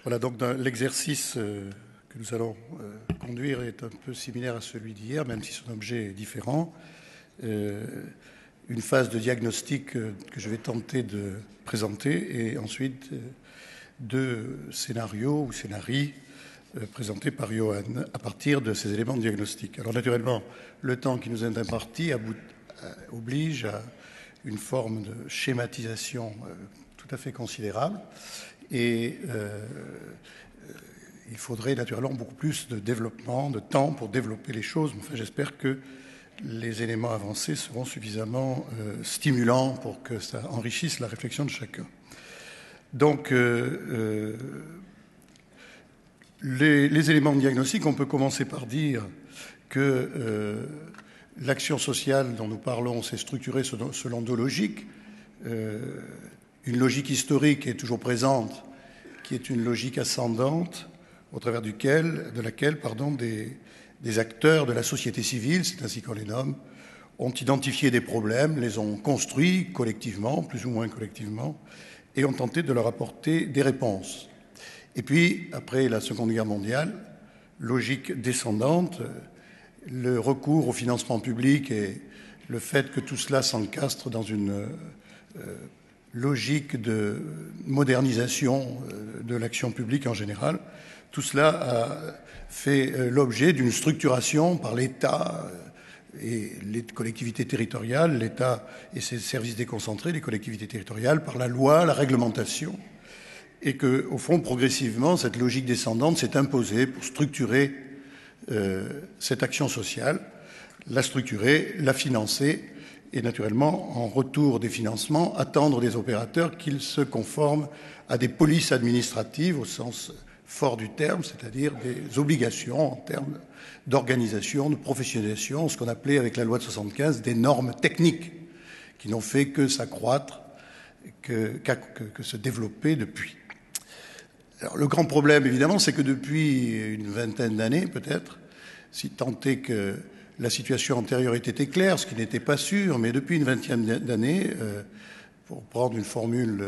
Voilà, donc l'exercice que nous allons conduire est un peu similaire à celui d'hier, même si son objet est différent. Une phase de diagnostic que je vais tenter de présenter et ensuite deux scénarios ou scénarii présentés par Johan à partir de ces éléments de diagnostic. Alors naturellement, le temps qui nous est imparti oblige à une forme de schématisation tout à fait considérable et il faudrait naturellement beaucoup plus de développement, de temps pour développer les choses. Enfin, j'espère que les éléments avancés seront suffisamment stimulants pour que ça enrichisse la réflexion de chacun. Donc, les éléments de diagnostic, on peut commencer par dire que l'action sociale dont nous parlons s'est structurée selon deux logiques. Une logique historique est toujours présente, qui est une logique ascendante, au travers de laquelle des acteurs de la société civile, c'est ainsi qu'on les nomme, ont identifié des problèmes, les ont construits collectivement, plus ou moins collectivement, et ont tenté de leur apporter des réponses. Et puis, après la Seconde Guerre mondiale, logique descendante, le recours au financement public et le fait que tout cela s'encastre dans une logique de modernisation de l'action publique en général, tout cela a fait l'objet d'une structuration par l'État et les collectivités territoriales, l'État et ses services déconcentrés, les collectivités territoriales, par la loi, la réglementation, et que, au fond, progressivement, cette logique descendante s'est imposée pour structurer cette action sociale, la structurer, la financer, et naturellement, en retour des financements, attendre des opérateurs qu'ils se conforment à des polices administratives au sens fort du terme, c'est-à-dire des obligations en termes d'organisation, de professionnalisation, ce qu'on appelait avec la loi de 75 des normes techniques, qui n'ont fait que s'accroître, que se développer depuis. Alors, le grand problème, évidemment, c'est que depuis une vingtaine d'années, peut-être, si tant est que la situation antérieure était claire, ce qui n'était pas sûr, mais depuis une vingtaine d'années, pour prendre une formule,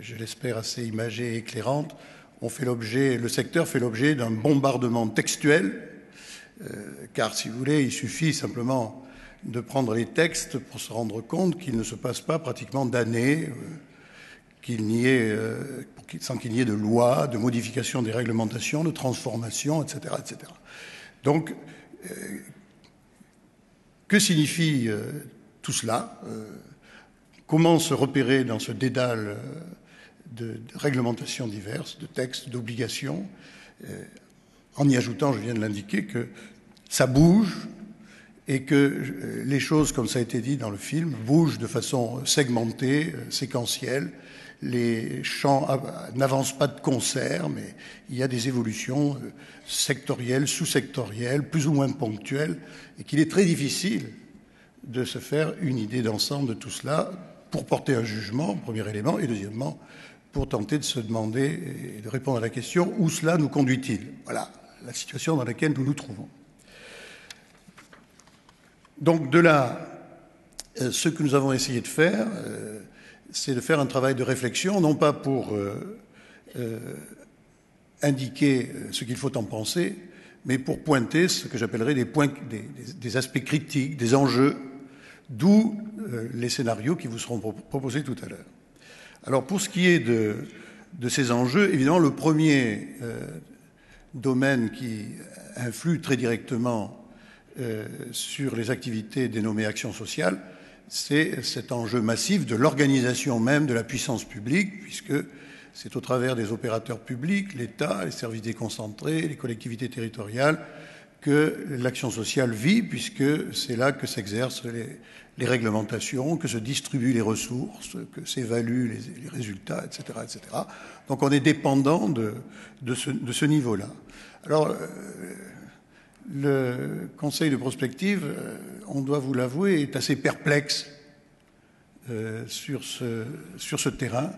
je l'espère, assez imagée et éclairante, le secteur fait l'objet d'un bombardement textuel, car, si vous voulez, il suffit simplement de prendre les textes pour se rendre compte qu'il ne se passe pas pratiquement d'années sans qu'il n'y ait de loi, de modification des réglementations, de transformation, etc., etc. Donc, que signifie tout cela? Comment se repérer dans ce dédale de réglementations diverses, de textes, d'obligations, en y ajoutant, je viens de l'indiquer, que ça bouge et que les choses, comme ça a été dit dans le film, bougent de façon segmentée, séquentielle. Les champs n'avancent pas de concert, mais il y a des évolutions sectorielles, sous-sectorielles, plus ou moins ponctuelles, et qu'il est très difficile de se faire une idée d'ensemble de tout cela pour porter un jugement, premier élément, et deuxièmement, pour tenter de se demander et de répondre à la question « Où cela nous conduit-il ?» Voilà la situation dans laquelle nous nous trouvons. Donc de là, ce que nous avons essayé de faire, c'est de faire un travail de réflexion, non pas pour indiquer ce qu'il faut en penser, mais pour pointer ce que j'appellerais des aspects critiques, des enjeux, d'où les scénarios qui vous seront proposés tout à l'heure. Alors pour ce qui est de ces enjeux, évidemment, le premier domaine qui influe très directement sur les activités dénommées actions sociales, c'est cet enjeu massif de l'organisation même de la puissance publique, puisque c'est au travers des opérateurs publics, l'État, les services déconcentrés, les collectivités territoriales, que l'action sociale vit, puisque c'est là que s'exercent les réglementations, que se distribuent les ressources, que s'évaluent les résultats, etc., etc. Donc on est dépendant de ce niveau-là. Alors, le Conseil de prospective, on doit vous l'avouer, est assez perplexe sur ce terrain,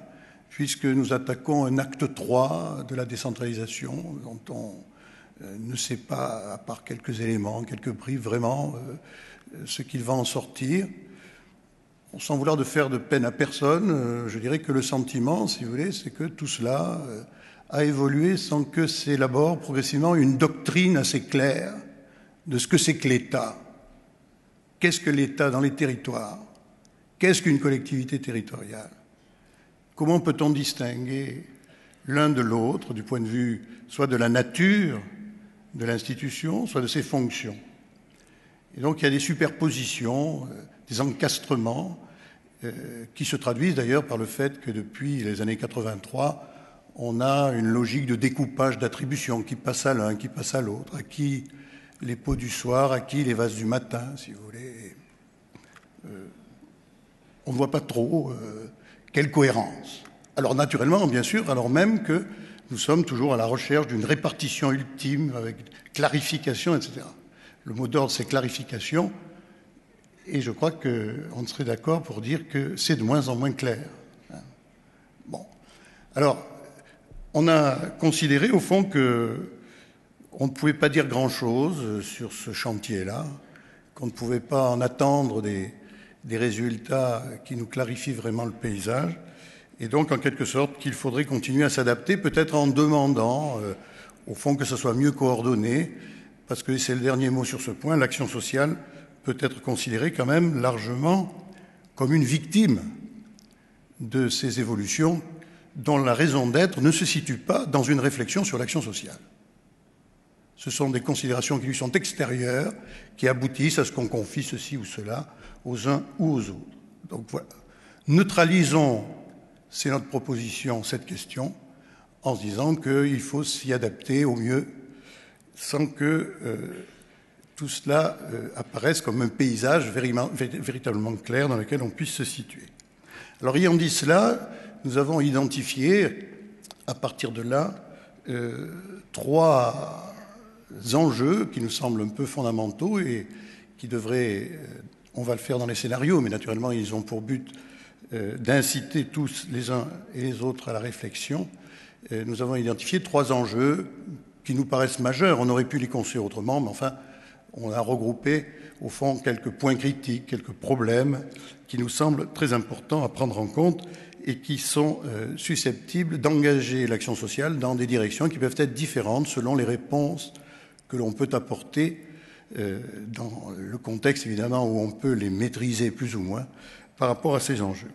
puisque nous attaquons un acte 3 de la décentralisation dont on ne sait pas, à part quelques éléments, quelques bribes, vraiment ce qu'il va en sortir. Sans vouloir de faire de peine à personne, je dirais que le sentiment, si vous voulez, c'est que tout cela à évoluer sans que s'élabore progressivement une doctrine assez claire de ce que c'est que l'État. Qu'est-ce que l'État dans les territoires? Qu'est-ce qu'une collectivité territoriale? Comment peut-on distinguer l'un de l'autre du point de vue soit de la nature de l'institution, soit de ses fonctions? Et donc il y a des superpositions, des encastrements qui se traduisent d'ailleurs par le fait que depuis les années 83, on a une logique de découpage d'attributions qui passe à l'un, qui passe à l'autre, à qui les pots du soir, à qui les vases du matin, si vous voulez. On ne voit pas trop quelle cohérence. Alors naturellement, bien sûr, alors même que nous sommes toujours à la recherche d'une répartition ultime avec clarification, etc. Le mot d'ordre, c'est clarification, et je crois qu'on serait d'accord pour dire que c'est de moins en moins clair. Bon. Alors, on a considéré, au fond, qu'on ne pouvait pas dire grand-chose sur ce chantier-là, qu'on ne pouvait pas en attendre des résultats qui nous clarifient vraiment le paysage, et donc, en quelque sorte, qu'il faudrait continuer à s'adapter, peut-être en demandant, au fond, que ce soit mieux coordonné, parce que c'est le dernier mot sur ce point, l'action sociale peut être considérée quand même largement comme une victime de ces évolutions dont la raison d'être ne se situe pas dans une réflexion sur l'action sociale. Ce sont des considérations qui lui sont extérieures, qui aboutissent à ce qu'on confie ceci ou cela aux uns ou aux autres. Donc voilà. Neutralisons, c'est notre proposition, cette question, en se disant qu'il faut s'y adapter au mieux, sans que tout cela apparaisse comme un paysage véritablement clair dans lequel on puisse se situer. Alors, ayant dit cela, nous avons identifié, à partir de là, 3 enjeux qui nous semblent un peu fondamentaux et qui devraient, on va le faire dans les scénarios, mais naturellement, ils ont pour but d'inciter tous les uns et les autres à la réflexion. Nous avons identifié 3 enjeux qui nous paraissent majeurs. On aurait pu les construire autrement, mais enfin, on a regroupé, au fond, quelques points critiques, quelques problèmes qui nous semblent très importants à prendre en compte et qui sont susceptibles d'engager l'action sociale dans des directions qui peuvent être différentes selon les réponses que l'on peut apporter dans le contexte, évidemment, où on peut les maîtriser plus ou moins par rapport à ces enjeux.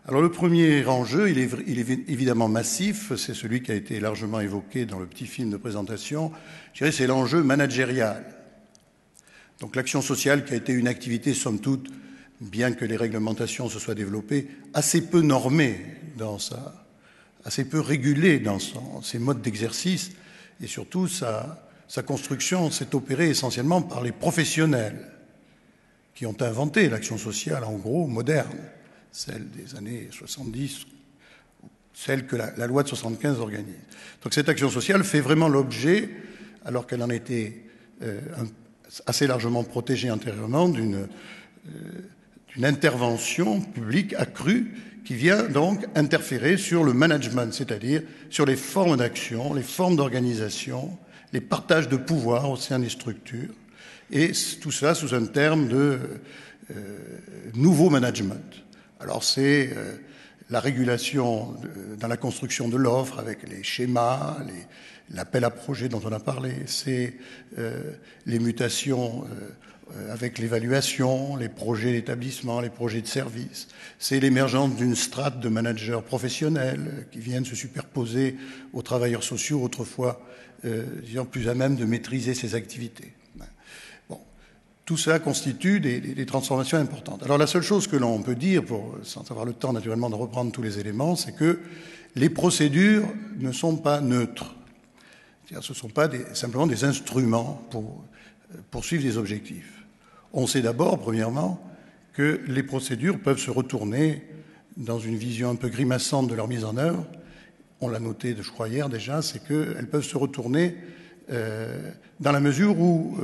Alors le premier enjeu, il est évidemment massif, c'est celui qui a été largement évoqué dans le petit film de présentation, je dirais c'est l'enjeu managérial. Donc l'action sociale qui a été une activité, somme toute, bien que les réglementations se soient développées, assez peu normée assez peu régulée dans ses modes d'exercice, et surtout sa construction s'est opérée essentiellement par les professionnels qui ont inventé l'action sociale, en gros, moderne, celle des années 70, celle que la loi de 75 organise. Donc cette action sociale fait vraiment l'objet, alors qu'elle en était assez largement protégée antérieurement, d'une intervention publique accrue qui vient donc interférer sur le management, c'est-à-dire sur les formes d'action, les formes d'organisation, les partages de pouvoir au sein des structures, et tout cela sous un terme de nouveau management. Alors c'est la régulation dans la construction de l'offre avec les schémas, l'appel à projet dont on a parlé, c'est les mutations avec l'évaluation, les projets d'établissement, les projets de service. C'est l'émergence d'une strate de managers professionnels qui viennent se superposer aux travailleurs sociaux, autrefois disons, plus à même de maîtriser ces activités. Bon. Tout ça constitue des transformations importantes. Alors la seule chose que l'on peut dire, sans avoir le temps naturellement de reprendre tous les éléments, c'est que les procédures ne sont pas neutres. C'est-à-dire, ce ne sont pas simplement des instruments pour poursuivre des objectifs. On sait d'abord, premièrement, que les procédures peuvent se retourner dans une vision un peu grimaçante de leur mise en œuvre. On l'a noté, je crois, hier déjà, c'est qu'elles peuvent se retourner dans la mesure où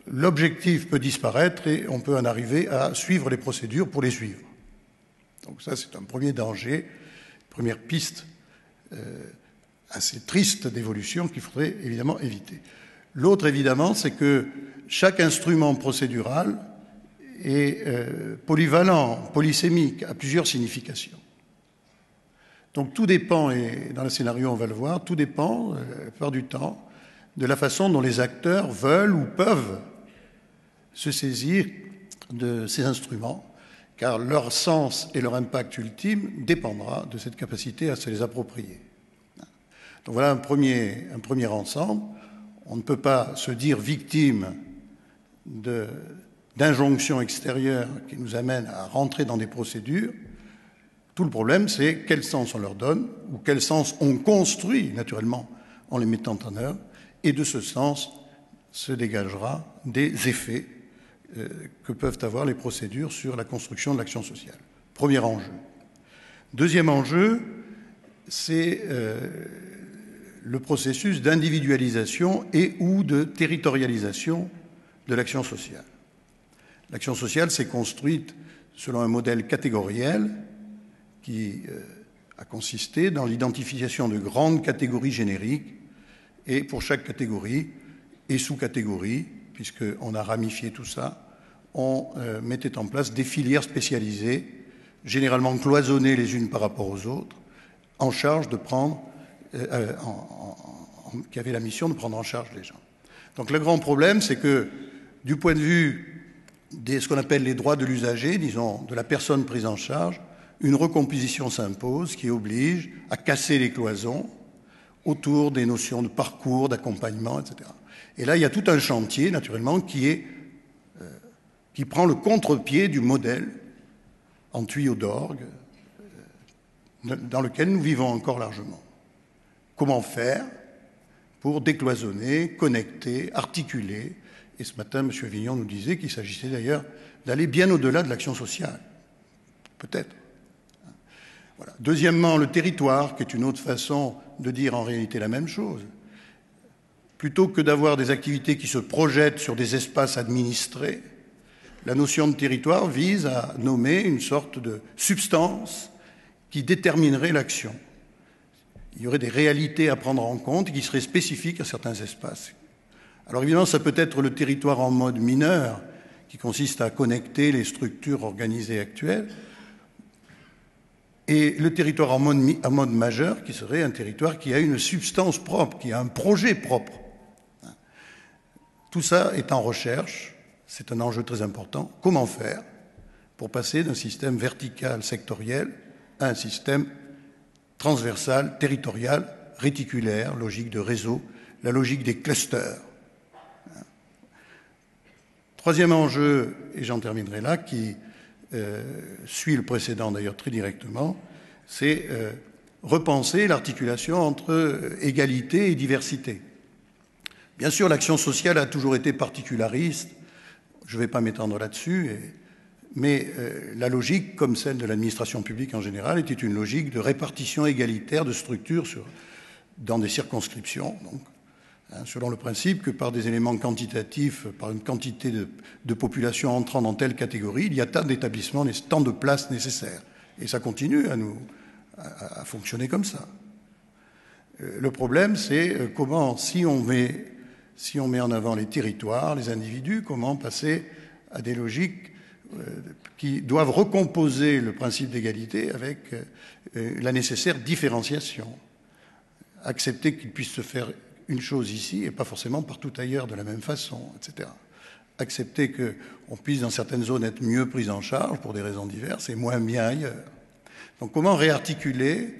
l'objectif peut disparaître et on peut en arriver à suivre les procédures pour les suivre. Donc ça, c'est un premier danger, première piste assez triste d'évolution qu'il faudrait évidemment éviter. L'autre, évidemment, c'est que chaque instrument procédural est polyvalent, polysémique, à plusieurs significations. Donc tout dépend, et dans le scénario on va le voir, tout dépend, la plupart du temps, de la façon dont les acteurs veulent ou peuvent se saisir de ces instruments, car leur sens et leur impact ultime dépendra de cette capacité à se les approprier. Donc voilà un premier ensemble. On ne peut pas se dire victime d'injonctions extérieures qui nous amènent à rentrer dans des procédures. Tout le problème, c'est quel sens on leur donne ou quel sens on construit, naturellement, en les mettant en œuvre. Et de ce sens se dégagera des effets que peuvent avoir les procédures sur la construction de l'action sociale. Premier enjeu. Deuxième enjeu, c'est le processus d'individualisation et ou de territorialisation de l'action sociale. L'action sociale s'est construite selon un modèle catégoriel qui a consisté dans l'identification de grandes catégories génériques et pour chaque catégorie et sous-catégorie, puisqu'on a ramifié tout ça, on mettait en place des filières spécialisées, généralement cloisonnées les unes par rapport aux autres, en charge de prendre, qui avaient la mission de prendre en charge les gens. Donc le grand problème, c'est que du point de vue de ce qu'on appelle les droits de l'usager, disons, de la personne prise en charge, une recomposition s'impose qui oblige à casser les cloisons autour des notions de parcours, d'accompagnement, etc. Et là, il y a tout un chantier, naturellement, qui prend le contre-pied du modèle en tuyau d'orgue dans lequel nous vivons encore largement. Comment faire pour décloisonner, connecter, articuler? Et ce matin, M. Avignon nous disait qu'il s'agissait d'ailleurs d'aller bien au-delà de l'action sociale. Peut-être. Voilà. Deuxièmement, le territoire, qui est une autre façon de dire en réalité la même chose. Plutôt que d'avoir des activités qui se projettent sur des espaces administrés, la notion de territoire vise à nommer une sorte de substance qui déterminerait l'action. Il y aurait des réalités à prendre en compte qui seraient spécifiques à certains espaces. Alors évidemment, ça peut être le territoire en mode mineur, qui consiste à connecter les structures organisées actuelles, et le territoire en mode majeur, qui serait un territoire qui a une substance propre, qui a un projet propre. Tout ça est en recherche, c'est un enjeu très important. Comment faire pour passer d'un système vertical sectoriel à un système transversal, territorial, réticulaire, logique de réseau, la logique des clusters. Troisième enjeu, et j'en terminerai là, qui suit le précédent d'ailleurs très directement, c'est repenser l'articulation entre égalité et diversité. Bien sûr, l'action sociale a toujours été particulariste, je ne vais pas m'étendre là-dessus, mais la logique, comme celle de l'administration publique en général, était une logique de répartition égalitaire de structures dans des circonscriptions, donc, selon le principe que par des éléments quantitatifs, par une quantité de population entrant dans telle catégorie, il y a tant d'établissements, tant de places nécessaires. Et ça continue à fonctionner comme ça. Le problème, c'est comment, si on met en avant les territoires, les individus, comment passer à des logiques qui doivent recomposer le principe d'égalité avec la nécessaire différenciation. Accepter qu'il puisse se faire une chose ici et pas forcément partout ailleurs de la même façon, etc. Accepter qu'on puisse dans certaines zones être mieux pris en charge pour des raisons diverses et moins bien ailleurs. Donc comment réarticuler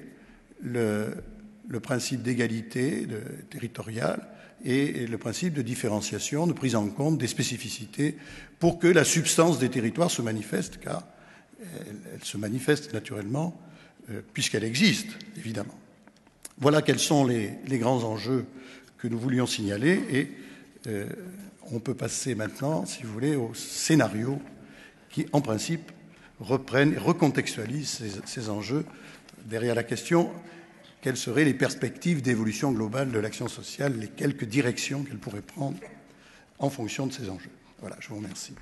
le principe d'égalité territoriale et le principe de différenciation, de prise en compte des spécificités pour que la substance des territoires se manifeste, car elle se manifeste naturellement puisqu'elle existe, évidemment. Voilà quels sont les grands enjeux que nous voulions signaler et on peut passer maintenant, si vous voulez, au scénario qui, en principe, reprennent et recontextualisent ces enjeux derrière la question quelles seraient les perspectives d'évolution globale de l'action sociale, les quelques directions qu'elle pourrait prendre en fonction de ces enjeux. Voilà, je vous remercie.